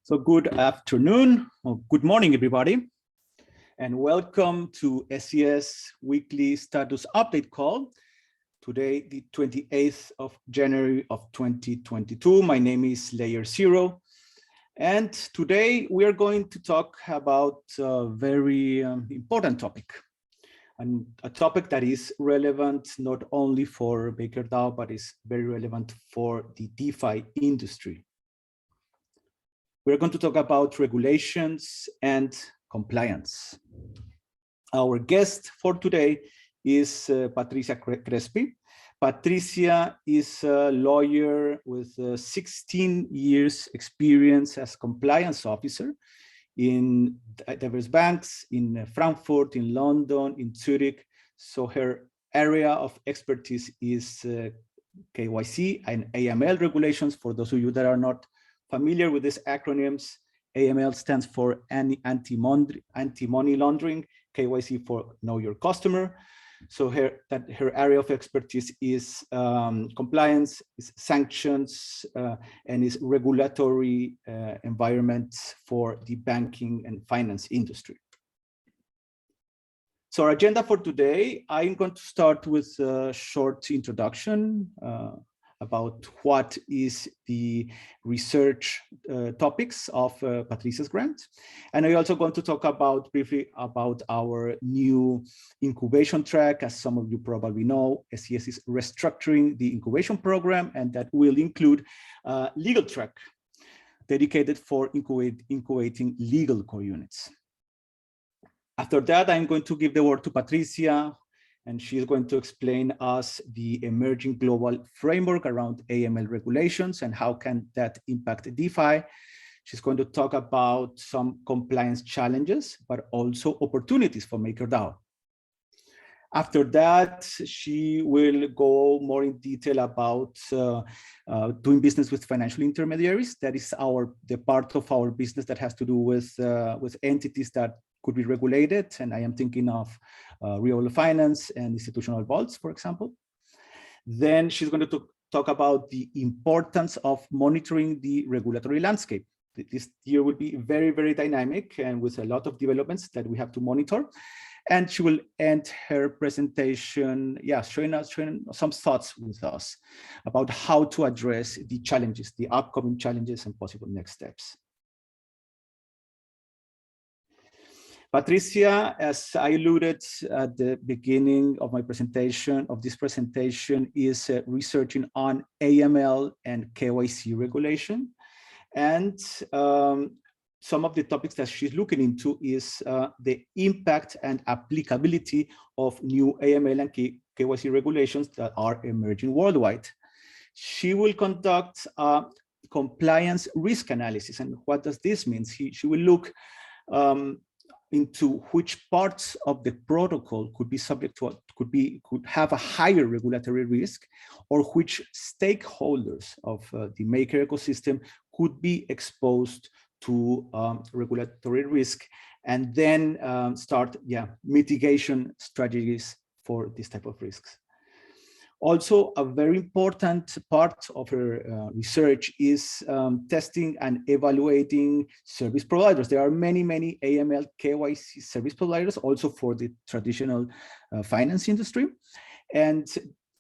So good afternoon, or good morning, everybody, and welcome to SES Weekly Status Update Call. Today, the 28th of January of 2022. My name is Layer Zero, and today we are going to talk about a very important topic, and a topic that is relevant not only for MakerDAO, but is very relevant for the DeFi industry. We're going to talk about regulations and compliance. Our guest for today is Patrizia Crespi. Patrizia is a lawyer with 16 years experience as compliance officer in diverse banks in Frankfurt, in London, in Zurich. So her area of expertise is KYC and AML regulations. For those of you that are not familiar with these acronyms, AML stands for anti-money laundering, KYC for know your customer. So her area of expertise is compliance, is sanctions, and is regulatory environment for the banking and finance industry. So our agenda for today, I'm going to start with a short introduction about what is the research topics of Patrizia's grant. And I'm also going to talk briefly about our new incubation track. As some of you probably know, SES is restructuring the incubation program, and that will include a legal track dedicated for incubating legal core units. After that, I'm going to give the word to Patrizia, and she's going to explain us the emerging global framework around AML regulations and how can that impact DeFi. She's going to talk about some compliance challenges, but also opportunities for MakerDAO. After that, she will go more in detail about doing business with financial intermediaries. That is the part of our business that has to do with entities that could be regulated, and I am thinking of real finance and institutional vaults, for example. Then she's going to talk about the importance of monitoring the regulatory landscape. This year will be very, very dynamic and with a lot of developments that we have to monitor. And she will end her presentation, sharing some thoughts with us about how to address the challenges, the upcoming challenges and possible next steps. Patrizia, as I alluded at the beginning of my presentation, is researching on AML and KYC regulation. And some of the topics that she's looking into is the impact and applicability of new AML and KYC regulations that are emerging worldwide. She will conduct a compliance risk analysis. And what does this mean? She will look into which parts of the protocol could be subject to could have a higher regulatory risk, or which stakeholders of the Maker ecosystem could be exposed to regulatory risk, and then start mitigation strategies for this type of risks. Also, a very important part of her research is testing and evaluating service providers. There are many, many AML KYC service providers also for the traditional finance industry. And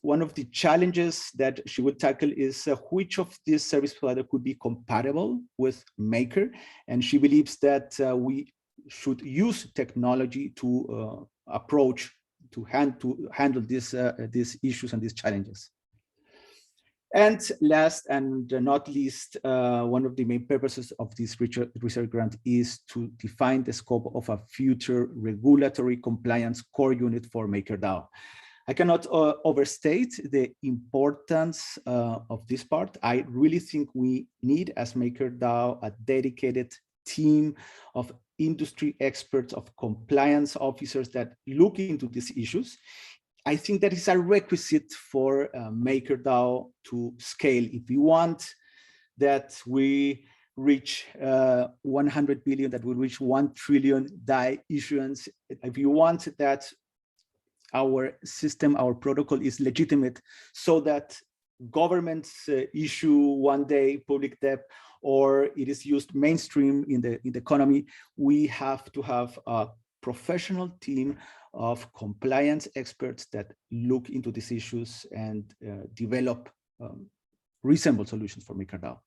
one of the challenges that she will tackle is which of these service providers could be compatible with Maker. And she believes that we should use technology to handle these issues and these challenges. And last and not least, one of the main purposes of this research grant is to define the scope of a future regulatory compliance core unit for MakerDAO. I cannot overstate the importance of this part. I really think we need, as MakerDAO, a dedicated team of industry experts, of compliance officers that look into these issues. I think that is a requisite for MakerDAO to scale. If we want that we reach 100 billion, that we reach 1 trillion DAI issuance, if you want that our system, our protocol is legitimate, so that governments issue one day public debt, or it is used mainstream in the economy, we have to have a professional team of compliance experts that look into these issues and develop reasonable solutions for MakerDAO.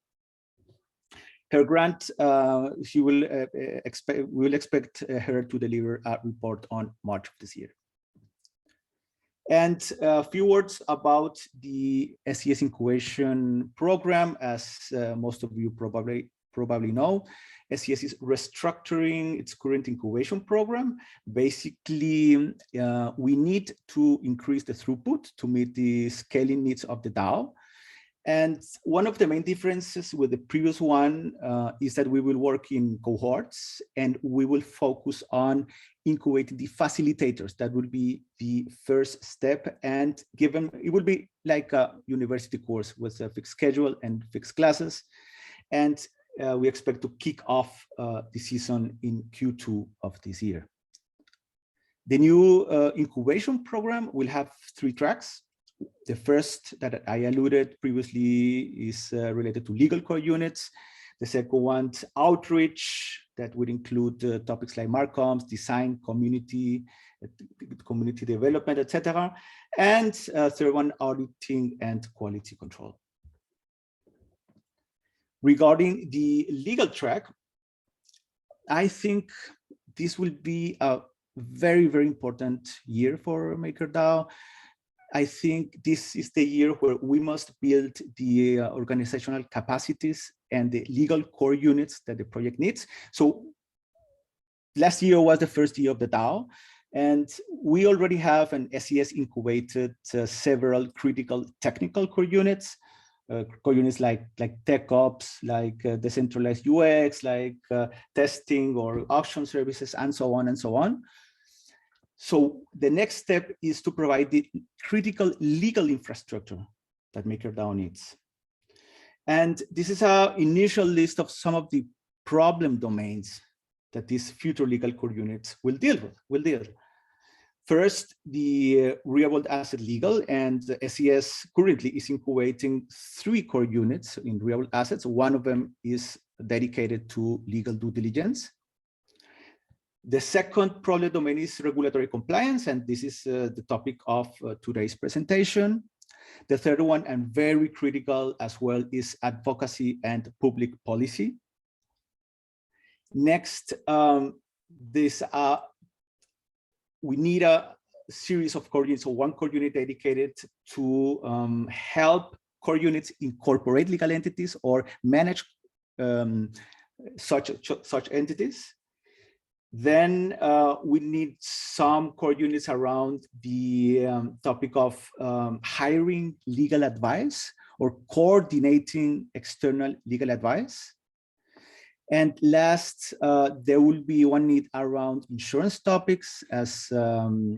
Her grant, we will expect her to deliver a report on March of this year. And a few words about the SES Incubation Program. As most of you probably know, SES is restructuring its current incubation program. Basically, we need to increase the throughput to meet the scaling needs of the DAO. And one of the main differences with the previous one is that we will work in cohorts, and we will focus on incubating the facilitators. That will be the first step, and given it will be like a university course with a fixed schedule and fixed classes. And we expect to kick off the season in Q2 of this year. The new incubation program will have 3 tracks. The first that I alluded previously is related to legal core units. The second one, outreach, that would include topics like marcoms, design, community development, etc. And third one, auditing and quality control. Regarding the legal track, I think this will be a very, very important year for MakerDAO. I think this is the year where we must build the organizational capacities and the legal core units that the project needs. So last year was the first year of the DAO, and we already have an SES incubated several critical technical core units like tech ops, like decentralized UX, like testing or auction services, and so on and so on. So the next step is to provide the critical legal infrastructure that MakerDAO needs. And this is our initial list of some of the problem domains that these future legal core units will deal with. First, the real-world asset legal, and the SES currently is incubating 3 core units in real-world assets. One of them is dedicated to legal due diligence. The second problem domain is regulatory compliance, and this is the topic of today's presentation. The third one, and very critical as well, is advocacy and public policy. Next, we need a series of core units, so one core unit dedicated to help core units incorporate legal entities or manage such entities. Then we need some core units around the topic of hiring legal advice or coordinating external legal advice. And last, there will be one need around insurance topics. As you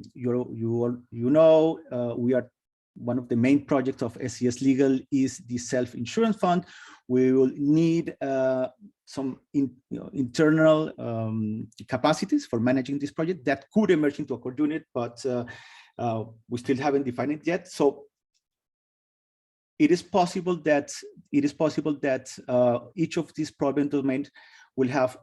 know, we are one of the main projects of SES Legal is the self-insurance fund. We will need some internal capacities for managing this project that could emerge into a core unit, but we still haven't defined it yet. So it is possible that each of these problem domains will have,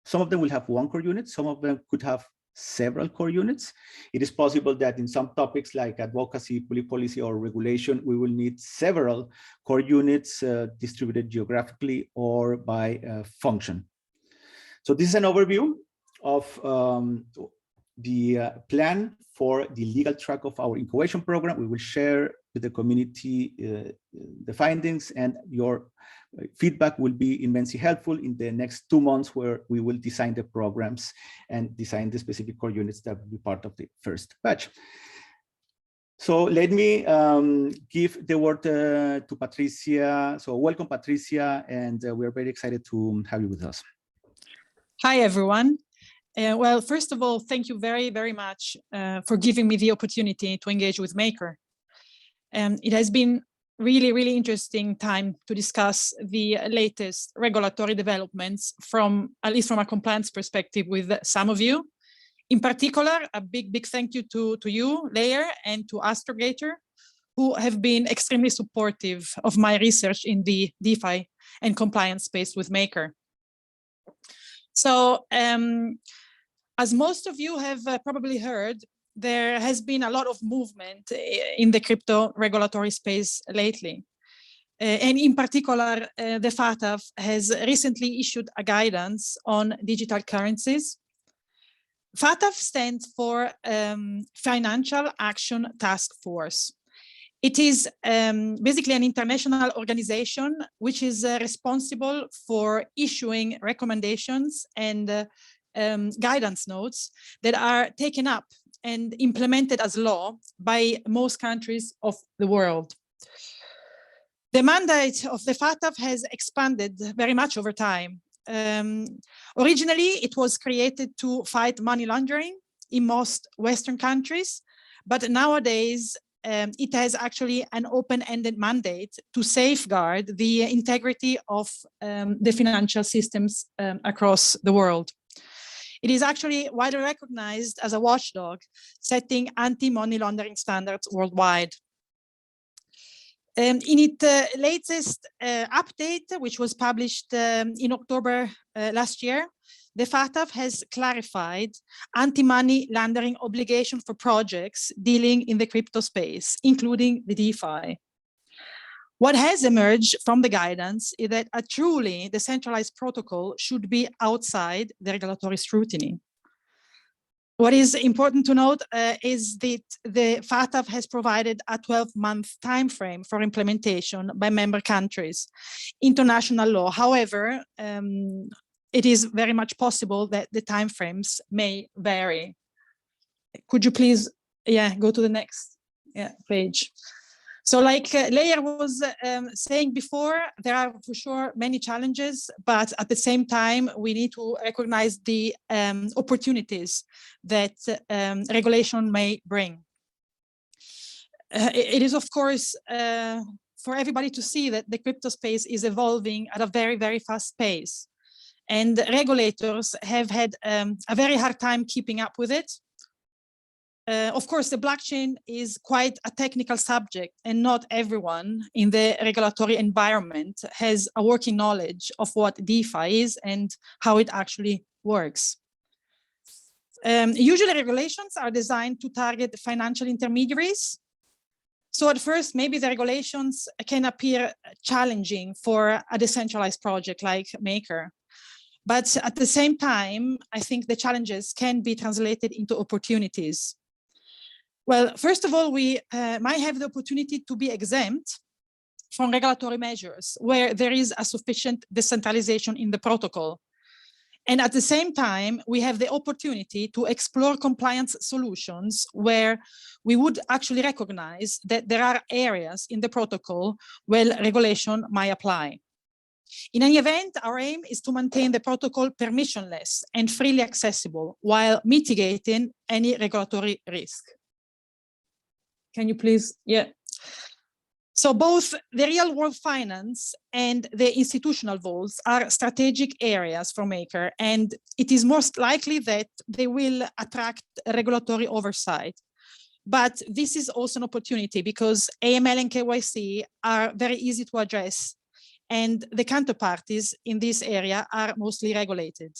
some of them will have one core unit, some of them could have several core units. It is possible that in some topics like advocacy, public policy, or regulation, we will need several core units distributed geographically or by function. So this is an overview of the plan for the legal track of our incubation program. We will share with the community the findings, and your feedback will be immensely helpful in the next 2 months, where we will design the programs and design the specific core units that will be part of the first batch. So let me give the word to Patrizia. So welcome, Patrizia, and we're very excited to have you with us. Hi, everyone. Well, first of all, thank you very, very much for giving me the opportunity to engage with Maker. It has been really, really interesting time to discuss the latest regulatory developments at least from a compliance perspective with some of you. In particular, a big thank you to you, Layer, and to Astrogator who have been extremely supportive of my research in the DeFi and compliance space with Maker. So as most of you have probably heard, there has been a lot of movement in the crypto regulatory space lately. And in particular, the FATF has recently issued a guidance on digital currencies. FATF stands for Financial Action Task Force. It is basically an international organization which is responsible for issuing recommendations and guidance notes that are taken up and implemented as law by most countries of the world. The mandate of the FATF has expanded very much over time. Originally, it was created to fight money laundering in most Western countries, but nowadays it has actually an open-ended mandate to safeguard the integrity of the financial systems across the world. It is actually widely recognized as a watchdog, setting anti-money laundering standards worldwide. In its latest update, which was published in October last year, the FATF has clarified anti-money laundering obligation for projects dealing in the crypto space, including the DeFi. What has emerged from the guidance is that a truly decentralized protocol should be outside the regulatory scrutiny. What is important to note is that the FATF has provided a 12-month timeframe for implementation by member countries. International law, however, it is very much possible that the timeframes may vary. Could you please, go to the next page? So like Leia was saying before, there are for sure many challenges, but at the same time, we need to recognize the opportunities that regulation may bring. It is, of course, for everybody to see that the crypto space is evolving at a very, very fast pace. And regulators have had a very hard time keeping up with it. Of course, the blockchain is quite a technical subject, and not everyone in the regulatory environment has a working knowledge of what DeFi is and how it actually works. Usually regulations are designed to target financial intermediaries. So at first, maybe the regulations can appear challenging for a decentralized project like Maker. But at the same time, I think the challenges can be translated into opportunities. Well, first of all, we might have the opportunity to be exempt from regulatory measures where there is a sufficient decentralization in the protocol. And at the same time, we have the opportunity to explore compliance solutions where we would actually recognize that there are areas in the protocol where regulation might apply. In any event, our aim is to maintain the protocol permissionless and freely accessible while mitigating any regulatory risk. Can you please, So both the real world finance and the institutional vaults are strategic areas for Maker, and it is most likely that they will attract regulatory oversight. But this is also an opportunity because AML and KYC are very easy to address, and the counterparties in this area are mostly regulated.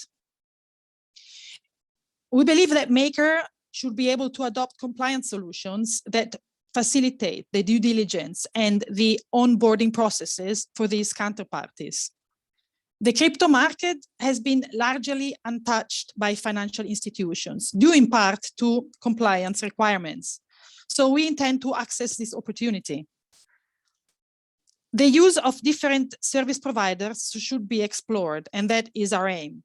We believe that Maker should be able to adopt compliance solutions that facilitate the due diligence and the onboarding processes for these counterparties. The crypto market has been largely untouched by financial institutions, due in part to compliance requirements. So we intend to access this opportunity. The use of different service providers should be explored, and that is our aim.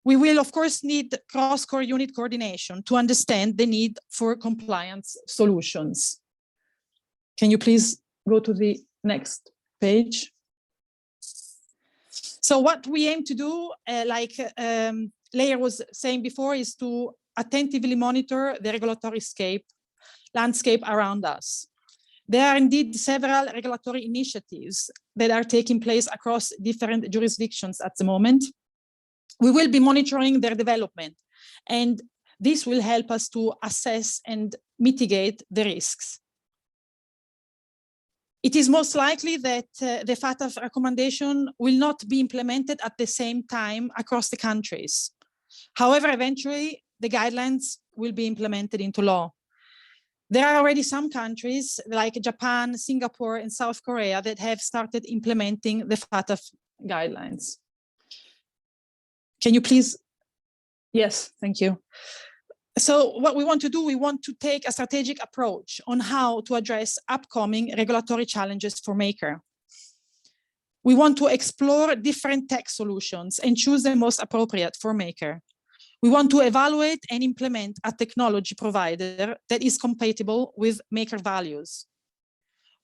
We will, of course, need cross-core unit coordination to understand the need for compliance solutions. Can you please go to the next page? So what we aim to do, like Leia was saying before, is to attentively monitor the regulatory landscape around us. There are indeed several regulatory initiatives that are taking place across different jurisdictions at the moment. We will be monitoring their development, and this will help us to assess and mitigate the risks. It is most likely that the FATF recommendation will not be implemented at the same time across the countries. However, eventually, the guidelines will be implemented into law. There are already some countries like Japan, Singapore, and South Korea that have started implementing the FATF guidelines. Can you please? Yes, thank you. So what we want to do, we want to take a strategic approach on how to address upcoming regulatory challenges for Maker. We want to explore different tech solutions and choose the most appropriate for Maker. We want to evaluate and implement a technology provider that is compatible with Maker values.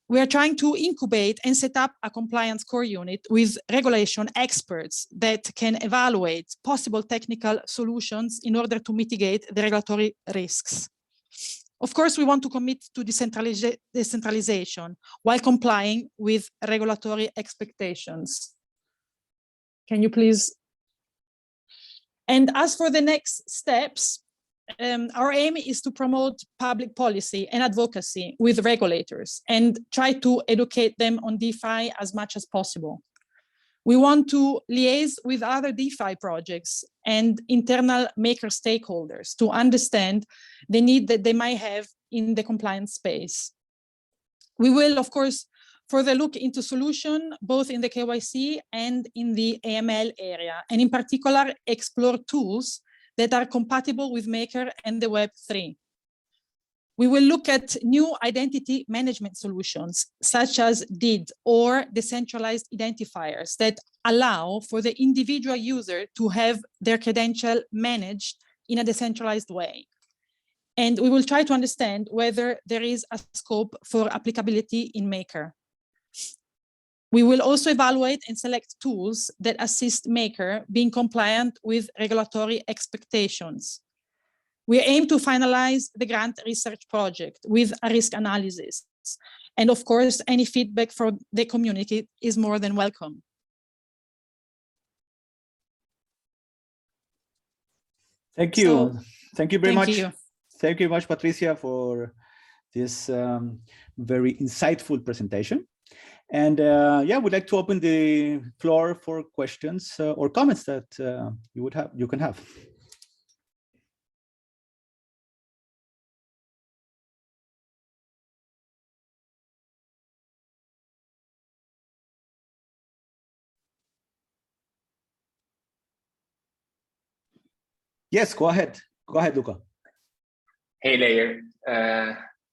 We are trying to incubate and set up a compliance core unit with regulation experts that can evaluate possible technical solutions in order to mitigate the regulatory risks. Of course, we want to commit to decentralization while complying with regulatory expectations. Can you please? And as for the next steps, our aim is to promote public policy and advocacy with regulators and try to educate them on DeFi as much as possible. We want to liaise with other DeFi projects and internal Maker stakeholders to understand the need that they might have in the compliance space. We will, of course, further look into solution both in the KYC and in the AML area, and in particular, explore tools that are compatible with Maker and the Web3. We will look at new identity management solutions, such as DID or decentralized identifiers that allow for the individual user to have their credential managed in a decentralized way. And we will try to understand whether there is a scope for applicability in Maker. We will also evaluate and select tools that assist Maker being compliant with regulatory expectations. We aim to finalize the grant research project with a risk analysis. And of course, any feedback from the community is more than welcome. Thank you. Thank you very much. Thank you very much, Patrizia, for this very insightful presentation. And yeah, we'd like to open the floor for questions or comments that you can have. Yes, go ahead. Go ahead, Luca. Hey, Layer.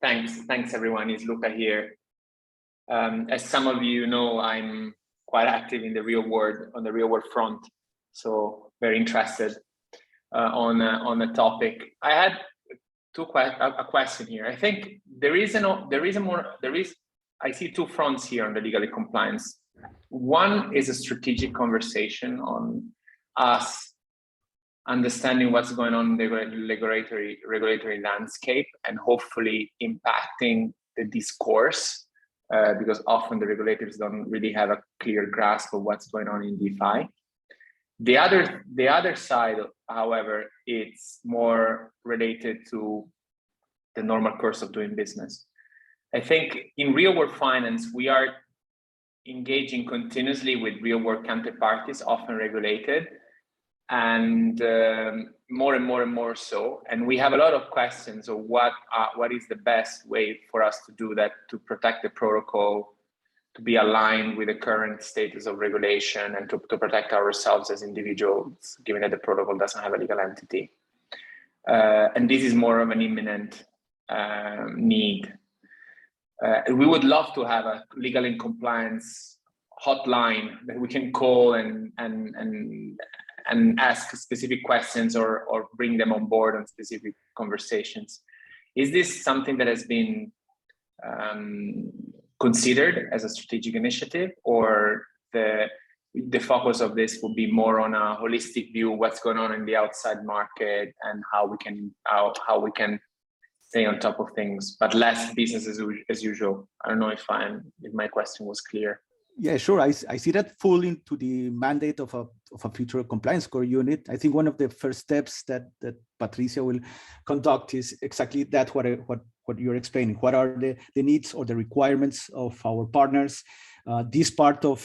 Thanks everyone. It's Luca here. As some of you know, I'm quite active in the real world, on the real world front. So very interested on the topic. I had a question here. I think I see two fronts here on the legally compliance. One is a strategic conversation on us understanding what's going on in the regulatory landscape and hopefully impacting the discourse. Because often the regulators don't really have a clear grasp of what's going on in DeFi. The other side, however, it's more related to the normal course of doing business. I think in real world finance, we are engaging continuously with real world counterparties, often regulated, and more and more so. And we have a lot of questions of what is the best way for us to do that, to protect the protocol, to be aligned with the current status of regulation, and to protect ourselves as individuals, given that the protocol doesn't have a legal entity. And this is more of an imminent need. We would love to have a legal and compliance hotline that we can call and ask specific questions or bring them on board on specific conversations. Is this something that has been considered as a strategic initiative, or the focus of this will be more on a holistic view, what's going on in the outside market and how we can stay on top of things, but less business as usual? I don't know if my question was clear. Yeah, sure. I see that fall into the mandate of a future compliance core unit. I think one of the first steps that Patrizia will conduct is exactly that, what what you're explaining. What are the needs or the requirements of our partners? This part of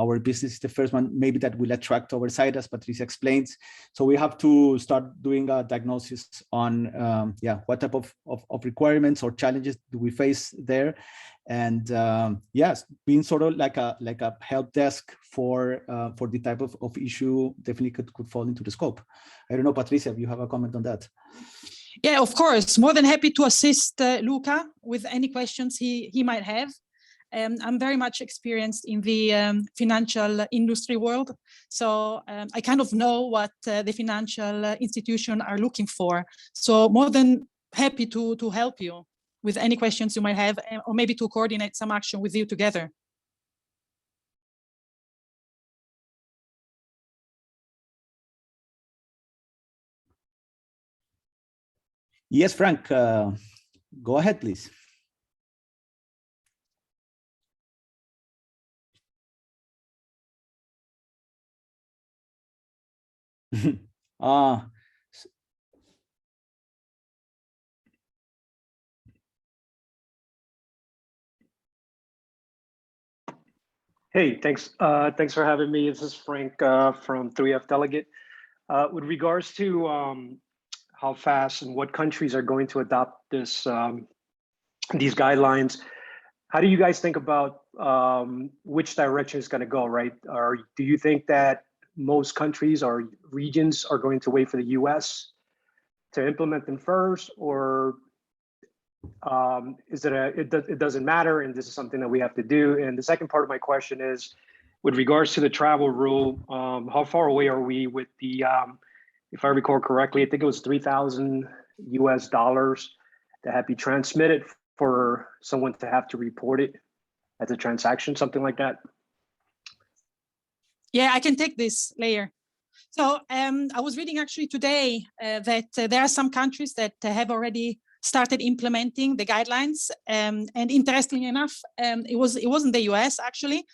our business is the first one, maybe that will attract our side, as Patrizia explains. So we have to start doing a diagnosis on what type of requirements or challenges do we face there, and yes, being sort of like a help desk for the type of issue definitely could fall into the scope. I don't know, Patrizia, if you have a comment on that. Yeah, of course. More than happy to assist Luca with any questions he might have. I'm very much experienced in the financial industry world, so I kind of know what the financial institutions are looking for. So more than happy to help you with any questions you might have, or maybe to coordinate some action with you together. Yes, Frank, go ahead, please. Hey, thanks for having me. This is Frank from 3F Delegate. With regards to how fast and what countries are going to adopt this these guidelines, how do you guys think about which direction it's going to go, right? Or do you think that most countries or regions are going to wait for the US to implement them first, or is it doesn't matter and this is something that we have to do? And the second part of my question is, with regards to the travel rule, how far away are we with the, if I recall correctly, I think it was $3,000 US that had to be transmitted for someone to have to report it as a transaction, something like that? Yeah, I can take this layer. So I was reading actually today that there are some countries that have already started implementing the guidelines, and interestingly enough, it wasn't the US actually,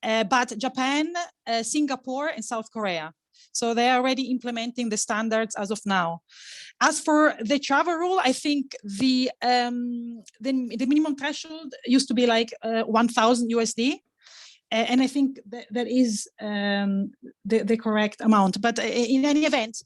but Japan, Singapore, and South Korea. So they're already implementing the standards as of now. As for the travel rule, I think the minimum threshold used to be like 1,000 USD. And I think that is the correct amount. But in any event,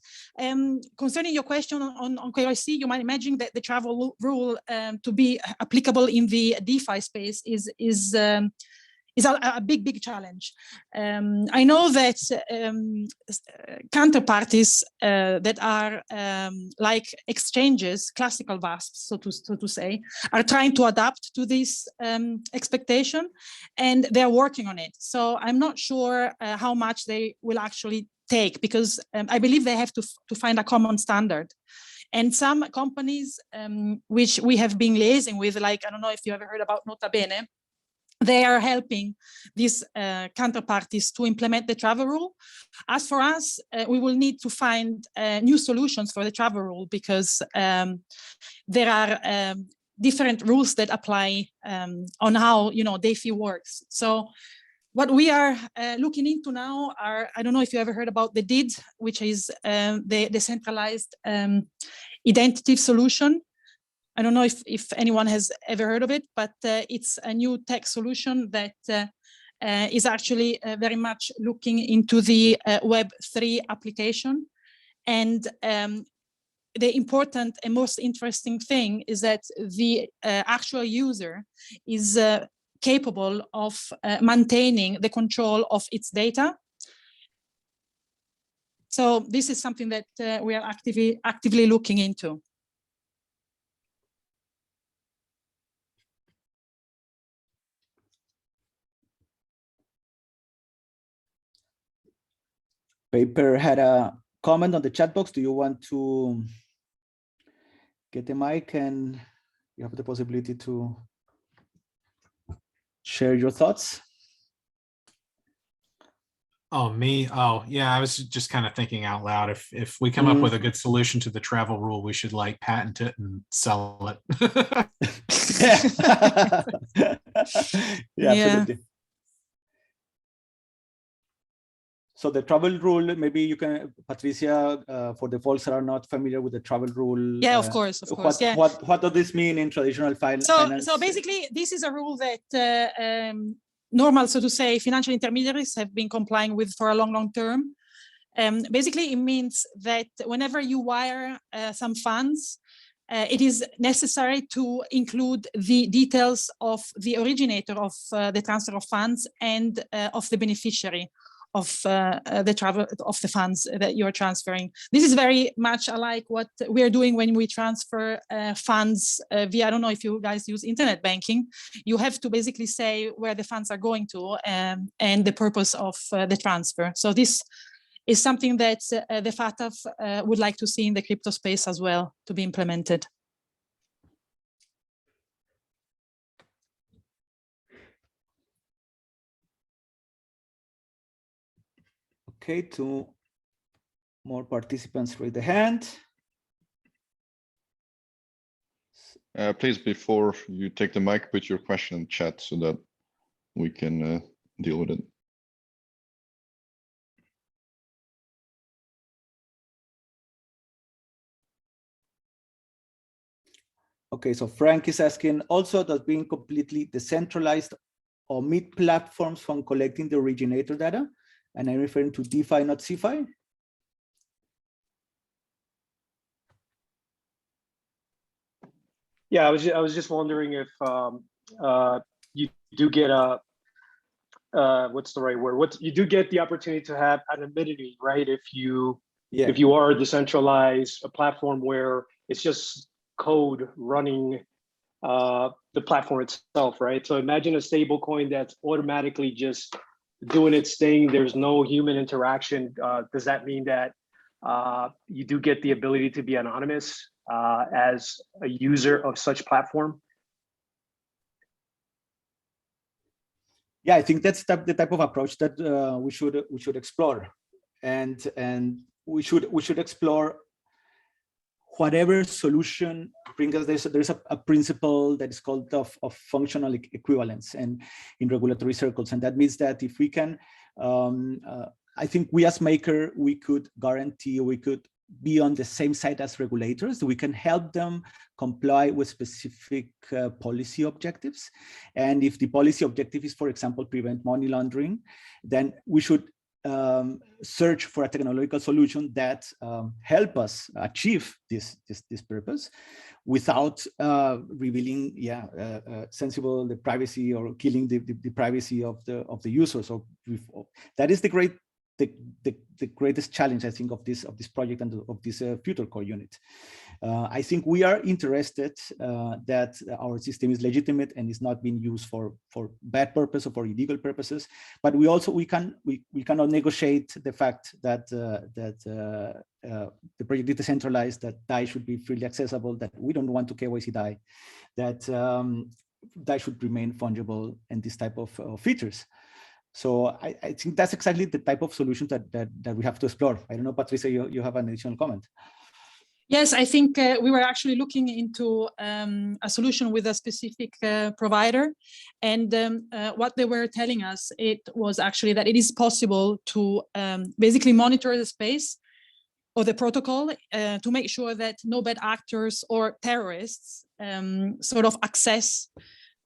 concerning your question on KYC, you might imagine that the travel rule to be applicable in the DeFi space is a big challenge. I know that counterparties that are like exchanges, classical VASPs, so to say, are trying to adapt to this expectation, and they're working on it. So I'm not sure how much they will actually take, because I believe they have to find a common standard. And some companies which we have been liaising with, like, I don't know if you ever heard about Nota Bene, they are helping these counterparties to implement the travel rule. As for us, we will need to find new solutions for the travel rule, because there are different rules that apply on how DeFi works. So what we are looking into now are, I don't know if you ever heard about the DID, which is the decentralized identity solution. I don't know if anyone has ever heard of it, but it's a new tech solution that is actually very much looking into the Web3 application. And the important and most interesting thing is that the actual user is capable of maintaining the control of its data. So this is something that we are actively looking into. Paper had a comment on the chat box. Do you want to get the mic and you have the possibility to share your thoughts? Oh, me? Oh, yeah, I was just kind of thinking out loud. If we come up with a good solution to the travel rule, we should like patent it and sell it. Yeah, absolutely. So the travel rule, maybe you can, Patrizia, for the folks that are not familiar with the travel rule. Yeah, of course. What does this mean in traditional finance? So basically, this is a rule that normal, so to say, financial intermediaries have been complying with for a long term. Basically, it means that whenever you wire some funds, it is necessary to include the details of the originator of the transfer of funds and of the beneficiary of the travel of the funds that you're transferring. This is very much alike what we are doing when we transfer funds via, I don't know if you guys use internet banking. You have to basically say where the funds are going to and the purpose of the transfer. So this is something that the FATF would like to see in the crypto space as well to be implemented. Okay, 2 more participants raise the hand. Please, before you take the mic, put your question in chat so that we can deal with it. Okay, so Frank is asking, also, does being completely decentralized omit platforms from collecting the originator data? And I'm referring to DeFi, not CeFi. Yeah, I was just wondering if you do get a what's the right word? You do get the opportunity to have anonymity, right? If you are decentralized, a platform where it's just code running the platform itself, right? So imagine a stable coin that's automatically just doing its thing. There's no human interaction. Does that mean that you do get the ability to be anonymous as a user of such platform? Yeah, I think that's the type of approach that we should explore, and we should explore whatever solution brings us. There's a principle that is called of functional equivalence and in regulatory circles, and that means that if we can, I think we as Maker, we could guarantee, we could be on the same side as regulators. We can help them comply with specific policy objectives. And if the policy objective is, for example, prevent money laundering, then we should search for a technological solution that help us achieve this purpose without revealing sensible the privacy or killing the privacy of the user. So that is the greatest challenge, I think, of this project and of this future core unit. I think we are interested that our system is legitimate and is not being used for bad purpose or for illegal purposes. But we cannot negotiate the fact that the project is decentralized, that DAI should be freely accessible, that we don't want to KYC DAI, that DAI should remain fungible, and this type of features. So I think that's exactly the type of solution that we have to explore. I don't know, Patrizia, you have an additional comment? Yes, I think we were actually looking into a solution with a specific provider, and what they were telling us, it was actually that it is possible to basically monitor the space or the protocol to make sure that no bad actors or terrorists sort of access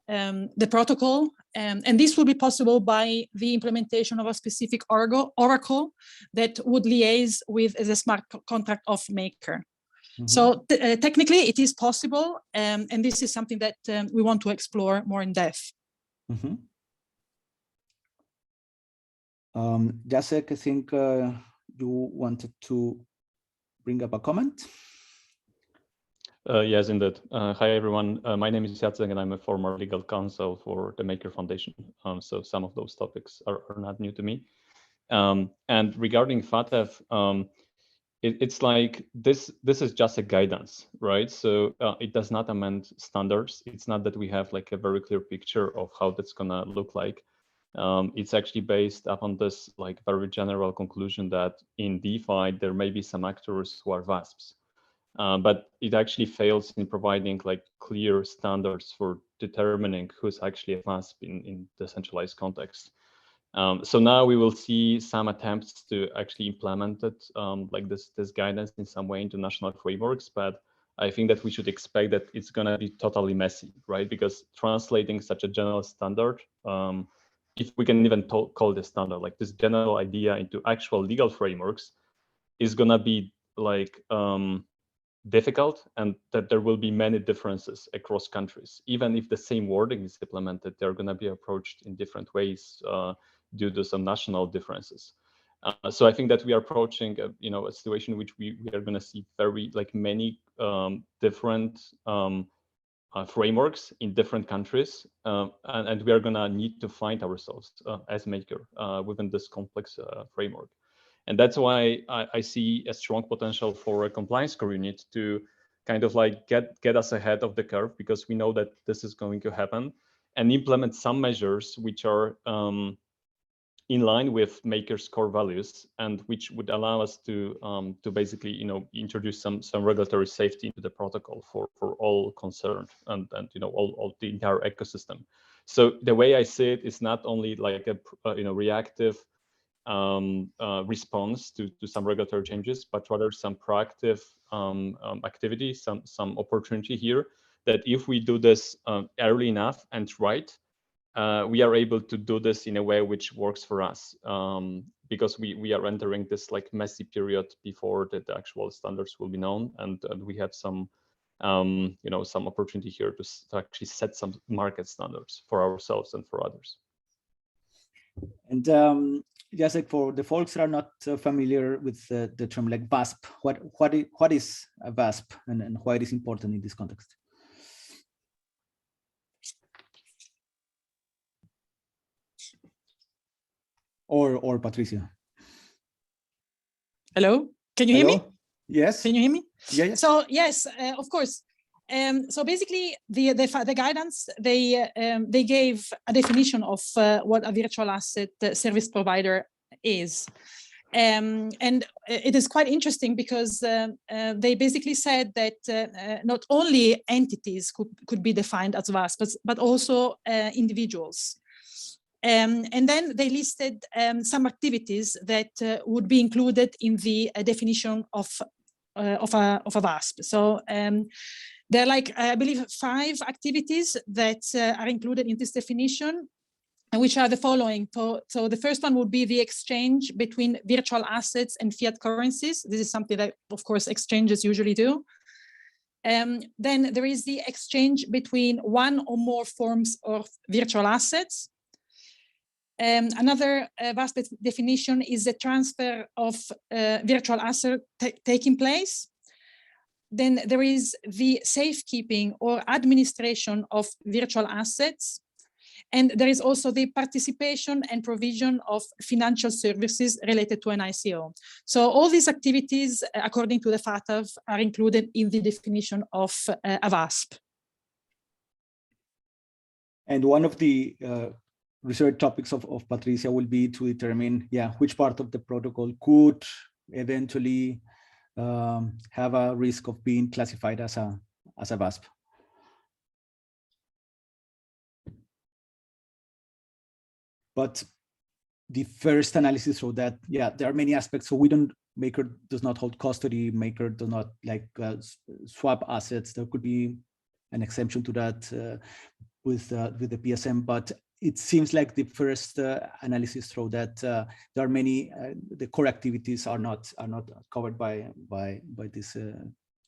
the protocol, and this will be possible by the implementation of a specific oracle that would liaise with the smart contract of Maker. Mm-hmm. So technically it is possible, and this is something that we want to explore more in depth. Mm-hmm. Jacek, I think you wanted to bring up a comment. Yes, indeed. Hi, everyone. My name is Jacek, and I'm a former legal counsel for the Maker Foundation. So some of those topics are not new to me. And regarding FATF, it's like this is just a guidance, right? So it does not amend standards. It's not that we have like a very clear picture of how that's gonna look like. It's actually based upon this like very general conclusion that in DeFi, there may be some actors who are VASPs. But it actually fails in providing like clear standards for determining who's actually a VASP in decentralized context. So now we will see some attempts to actually implement it, like this guidance in some way into national frameworks, but I think that we should expect that it's going to be totally messy, right? Because translating such a general standard, if we can even call this standard, like this general idea into actual legal frameworks, is going to be like difficult, and that there will be many differences across countries. Even if the same wording is implemented, they're going to be approached in different ways due to some national differences. So I think that we are approaching a situation in which we are going to see very many different frameworks in different countries, and we are going to need to find ourselves as Maker within this complex framework. And that's why I see a strong potential for a compliance core unit to kind of like get us ahead of the curve, because we know that this is going to happen, and implement some measures which are in line with Maker's core values, and which would allow us to basically introduce some regulatory safety into the protocol for all concerned, and all the entire ecosystem. So the way I see it is not only like a reactive response to some regulatory changes, but rather some proactive activity, some opportunity here, that if we do this early enough and right, we are able to do this in a way which works for us, because we are entering this like messy period before the actual standards will be known, and we have some some opportunity here to actually set some market standards for ourselves and for others. And just like for the folks that are not familiar with the term like VASP, what is a VASP, and why it is important in this context? Or Patrizia. Hello, can you hear me? Yes. Can you hear me? Yeah. So yes, of course. So basically, the guidance, they gave a definition of what a virtual asset service provider is. And it is quite interesting because they basically said that not only entities could be defined as VASP, but also individuals. And then they listed some activities that would be included in the definition of a VASP. So there are I believe 5 activities that are included in this definition, which are the following. So the first one would be the exchange between virtual assets and fiat currencies. This is something that, of course, exchanges usually do. Then there is the exchange between one or more forms of virtual assets. Another vast definition is the transfer of virtual asset taking place. Then there is the safekeeping or administration of virtual assets. And there is also the participation and provision of financial services related to an ICO. So all these activities, according to the FATF, are included in the definition of a VASP. And one of the research topics of Patrizia will be to determine, which part of the protocol could eventually have a risk of being classified as a VASP. But the first analysis showed that, there are many aspects. So Maker does not hold custody. Maker does not swap assets. There could be an exemption to that with the PSM, but it seems like the first analysis showed that there are many the core activities are not covered by this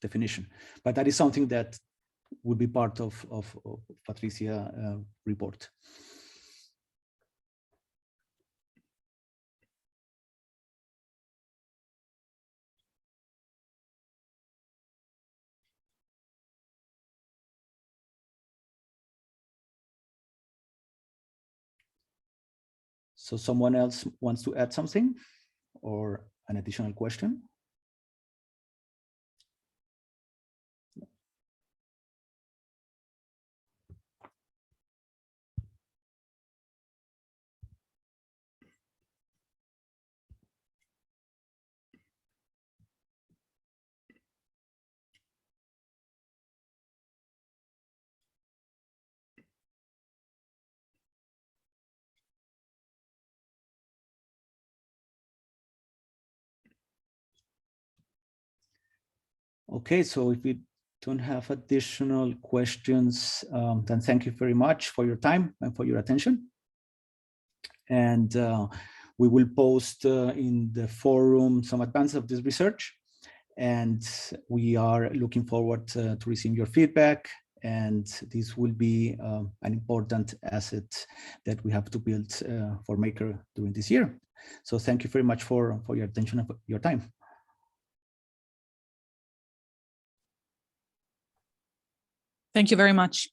definition. But that is something that would be part of Patrizia report. So someone else wants to add something or an additional question? Okay, so if we don't have additional questions, then thank you very much for your time and for your attention. And we will post in the forum some advance of this research. And we are looking forward to receiving your feedback. And this will be an important asset that we have to build for Maker during this year. So thank you very much for your attention and your time. Thank you very much.